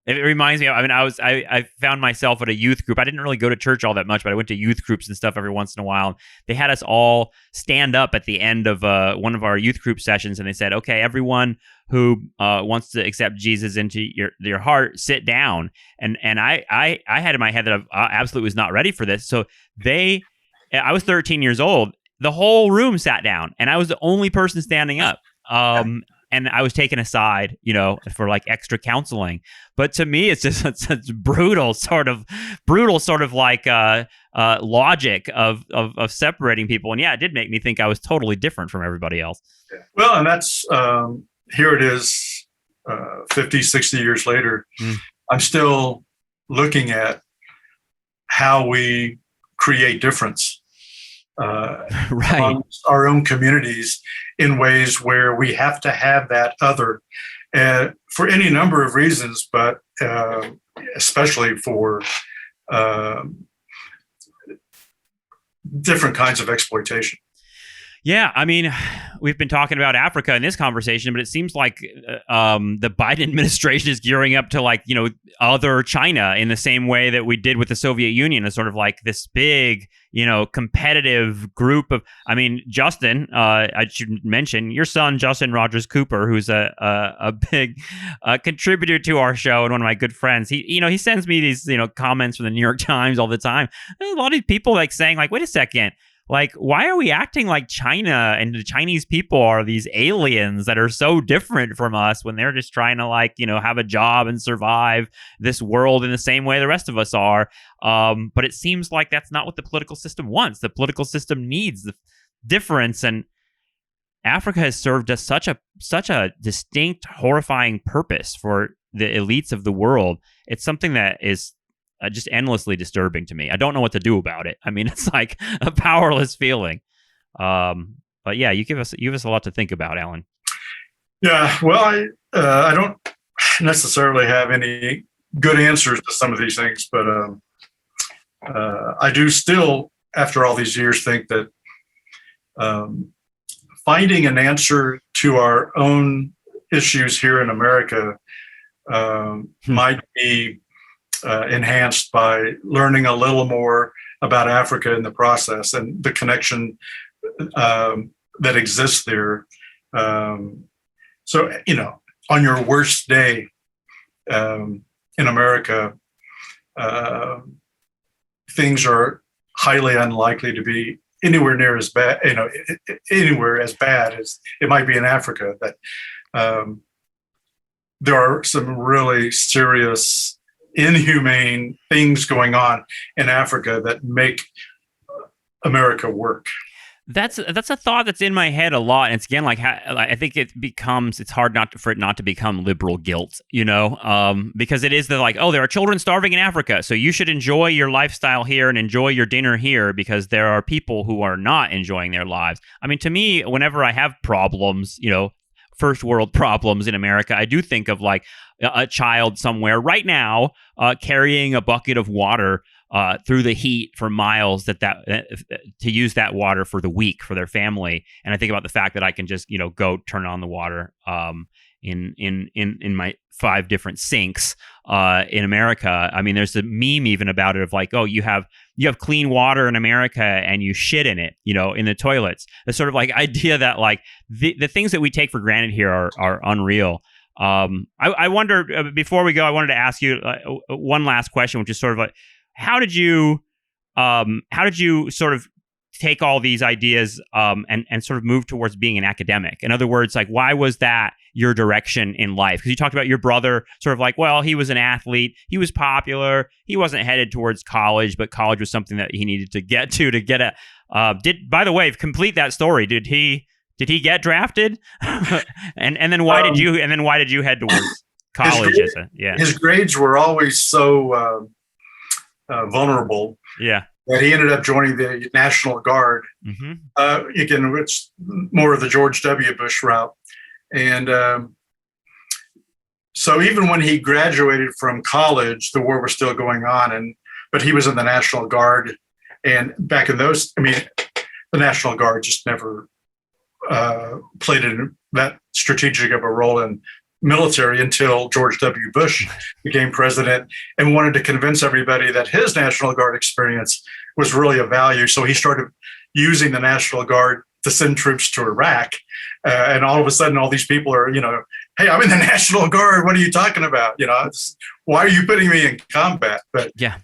It reminds me, I found myself at a youth group. I didn't really go to church all that much, but I went to youth groups and stuff every once in a while. They had us all stand up at the end of one of our youth group sessions, and they said, okay, everyone who wants to accept Jesus into your heart, sit down. And I had in my head that I absolutely was not ready for this. So I was 13 years old. The whole room sat down, and I was the only person standing up. And I was taken aside, for like extra counseling. But to me, it's just it's brutal sort of like logic of separating people. And yeah, it did make me think I was totally different from everybody else. Well, and that's here it is, 50, 60 years later. I'm still looking at how we create difference right. amongst our own communities in ways where we have to have that other for any number of reasons, but especially for different kinds of exploitation. Yeah, I mean, we've been talking about Africa in this conversation, but it seems like the Biden administration is gearing up to other China in the same way that we did with the Soviet Union, as sort of like this big, competitive group of. I mean, Justin, I should mention your son, Justin Rogers Cooper, who's a big contributor to our show and one of my good friends. He sends me these comments from the New York Times all the time. There's a lot of people saying wait a second. Why are we acting like China and the Chinese people are these aliens that are so different from us when they're just trying to have a job and survive this world in the same way the rest of us are? But it seems like that's not what the political system wants. The political system needs the difference, and Africa has served as such a distinct, horrifying purpose for the elites of the world. It's something that is just endlessly disturbing to me. I don't know what to do about it. I mean, it's like a powerless feeling. But yeah, you give us a lot to think about, Allan. Yeah, well, I don't necessarily have any good answers to some of these things, but I do still, after all these years, think that finding an answer to our own issues here in America might be enhanced by learning a little more about Africa in the process and the connection that exists there. So, on your worst day in America, things are highly unlikely to be anywhere near as bad, anywhere as bad as it might be in Africa. That there are some really serious, inhumane things going on in Africa that make America work. That's a thought that's in my head a lot. And it's again like I think it's hard for it not to become liberal guilt, because it is there are children starving in Africa, so you should enjoy your lifestyle here and enjoy your dinner here because there are people who are not enjoying their lives. I mean, to me, whenever I have problems, first world problems in America, I do think of like a child somewhere right now carrying a bucket of water through the heat for miles to use that water for the week for their family. And I think about the fact that I can just, go turn on the water in my 5 different sinks in America. I mean, there's a meme even about it of like, oh, you have clean water in America and you shit in it, in the toilets. The sort of like idea that like the things that we take for granted here are unreal. I wonder, before we go, I wanted to ask you one last question, which is sort of like, how did you sort of take all these ideas and sort of move towards being an academic? In other words, like, why was that your direction in life? Because you talked about your brother sort of like, well, he was an athlete, he was popular, he wasn't headed towards college, but college was something that he needed to get a. By the way, complete that story. Did he get drafted? and then why did you head towards college? His grades were always so vulnerable. Yeah. That he ended up joining the National Guard. Mm-hmm. Again, it's more of the George W. Bush route. And so even when he graduated from college, the war was still going on. But he was in the National Guard. And back in those, the National Guard just never played that strategic of a role in military until George W. Bush became president and wanted to convince everybody that his National Guard experience was really of value. So he started using the National Guard to send troops to Iraq. And all of a sudden, all these people are, hey, I'm in the National Guard. What are you talking about? Why are you putting me in combat? But yeah,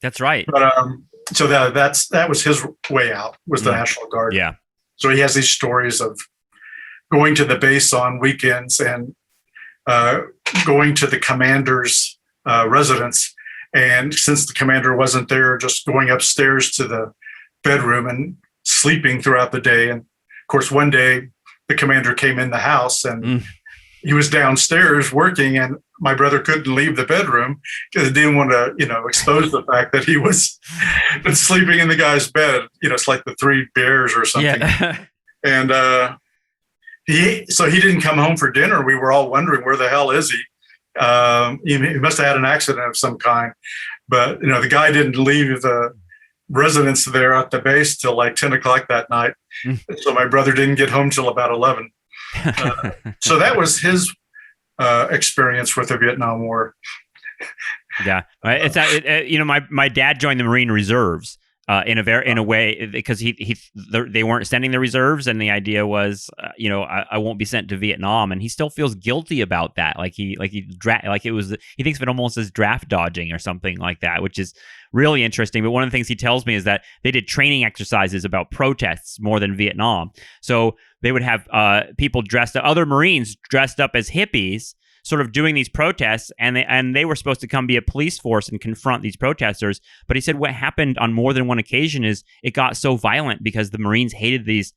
that's right. But so that was his way out, was the National Guard. Yeah. So he has these stories of going to the base on weekends and going to the commander's residence. And since the commander wasn't there, just going upstairs to the bedroom and sleeping throughout the day. And of course, one day the commander came in the house and he was downstairs working, and my brother couldn't leave the bedroom because he didn't want to, expose the fact that he was been sleeping in the guy's bed. It's like the 3 Bears or something. Yeah. And he didn't come home for dinner. We were all wondering, where the hell is he? He must have had an accident of some kind. But, the guy didn't leave the residence there at the base till like 10 o'clock that night. So my brother didn't get home till about 11. So that was his experience with the Vietnam War. Yeah. My dad joined the Marine Reserves. In a way, because they weren't sending the reserves, and the idea was, I won't be sent to Vietnam, and he still feels guilty about that. He thinks of it almost as draft dodging or something like that, which is really interesting. But one of the things he tells me is that they did training exercises about protests more than Vietnam. So they would have other Marines dressed up as hippies, sort of doing these protests, and they were supposed to come be a police force and confront these protesters. But he said what happened on more than one occasion is it got so violent because the Marines hated these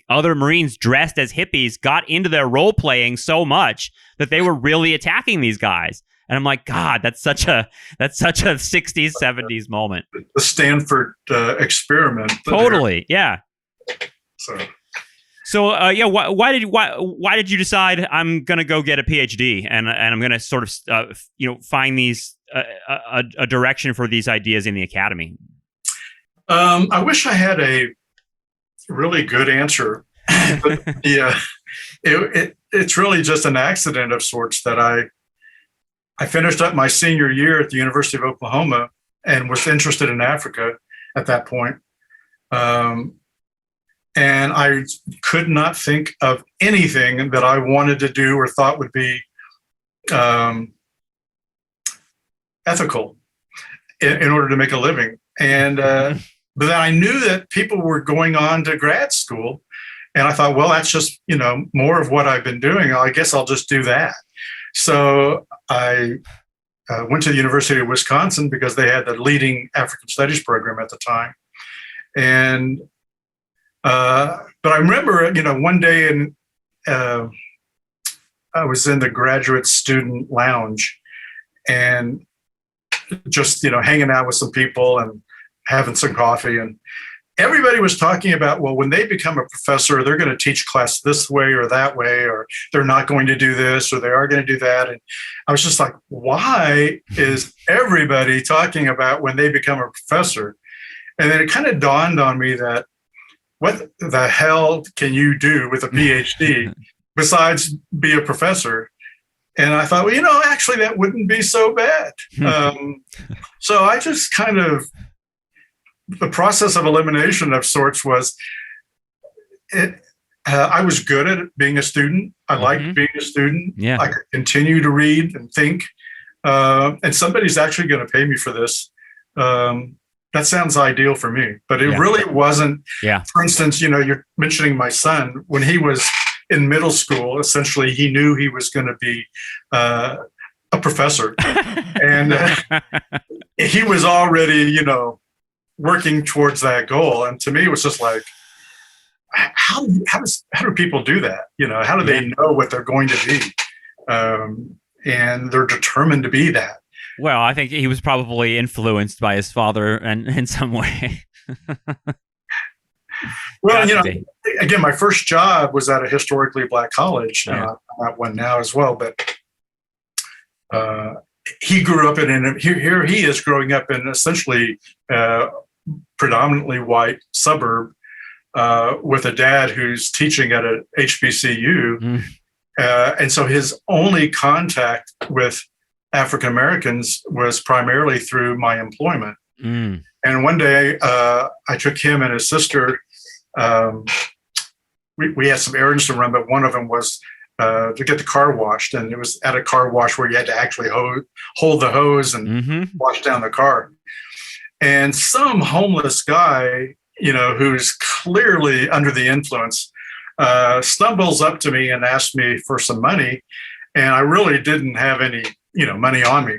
other Marines dressed as hippies, got into their role playing so much that they were really attacking these guys. And I'm like, God, that's such a 60s, 70s moment. The Stanford experiment. Totally, yeah. So why did you decide I'm gonna go get a PhD and I'm gonna sort of find these a direction for these ideas in the academy? I wish I had a really good answer, but it's really just an accident of sorts that I finished up my senior year at the University of Oklahoma and was interested in Africa at that point. And I could not think of anything that I wanted to do or thought would be ethical in order to make a living. And but then I knew that people were going on to grad school, and I thought, well, that's just more of what I've been doing. I guess I'll just do that. So I went to the University of Wisconsin because they had the leading African studies program at the time. And but I remember, one day I was in the graduate student lounge and just, hanging out with some people and having some coffee. And everybody was talking about, well, when they become a professor, they're going to teach class this way or that way, or they're not going to do this, or they are going to do that. And I was just like, why is everybody talking about when they become a professor? And then it kind of dawned on me that what the hell can you do with a PhD besides be a professor? And I thought, well, actually, that wouldn't be so bad. So I just kind of, the process of elimination of sorts was, I was good at being a student. I liked being a student. Yeah. I could continue to read and think. And somebody's actually going to pay me for this. That sounds ideal for me, but it really wasn't. Yeah. For instance, you're mentioning my son. When he was in middle school, essentially, he knew he was going to be a professor, and he was already, working towards that goal. And to me, it was just like, how do people do that? How do they know what they're going to be? And they're determined to be that. Well, I think he was probably influenced by his father and in some way. Well, again, my first job was at a historically Black college. I'm at one now as well, but he grew up here he is growing up in essentially predominantly white suburb with a dad who's teaching at a HBCU. And so his only contact with African Americans was primarily through my employment. And one day I took him and his sister, we had some errands to run, but one of them was to get the car washed. And it was at a car wash where you had to actually hold the hose and wash down the car. And some homeless guy, who's clearly under the influence, stumbles up to me and asks me for some money. And I really didn't have any money on me.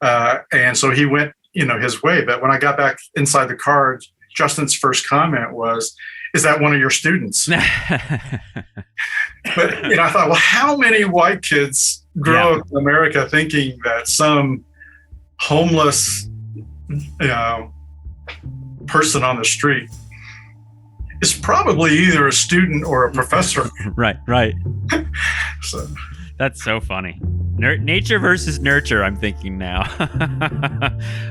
And so he went, his way. But when I got back inside the car, Justin's first comment was, "Is that one of your students?" But I thought, well, how many white kids grow up in America thinking that some homeless, person on the street is probably either a student or a professor? Right. So that's so funny. Nature versus nurture, I'm thinking now.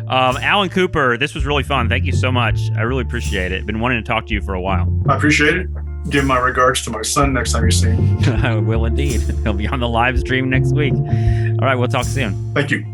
Allan Cooper, this was really fun. Thank you so much. I really appreciate it. Been wanting to talk to you for a while. I appreciate it. Give my regards to my son next time you see him. I will indeed. He'll be on the live stream next week. All right, we'll talk soon. Thank you.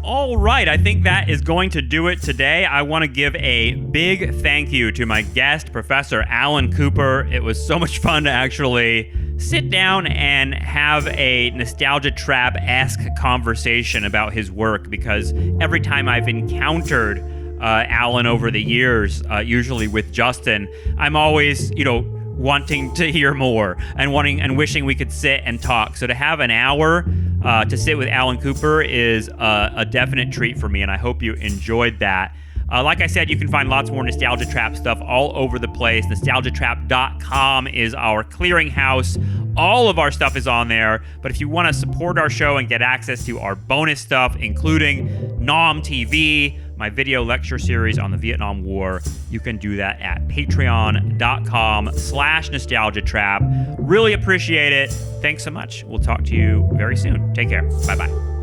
All right, I think that is going to do it today. I want to give a big thank you to my guest, Professor Allan Cooper. It was so much fun to actually sit down and have a Nostalgia Trap-esque conversation about his work, because every time I've encountered Allan over the years, usually with Justin, I'm always, wanting to hear more and wishing we could sit and talk. So to have an hour to sit with Allan Cooper is a definite treat for me, and I hope you enjoyed that. Like I said, you can find lots more Nostalgia Trap stuff all over the place. NostalgiaTrap.com is our clearinghouse. All of our stuff is on there. But if you want to support our show and get access to our bonus stuff, including Nom TV, my video lecture series on the Vietnam War, you can do that at patreon.com/nostalgiatrap. Really appreciate it. Thanks so much. We'll talk to you very soon. Take care. Bye-bye.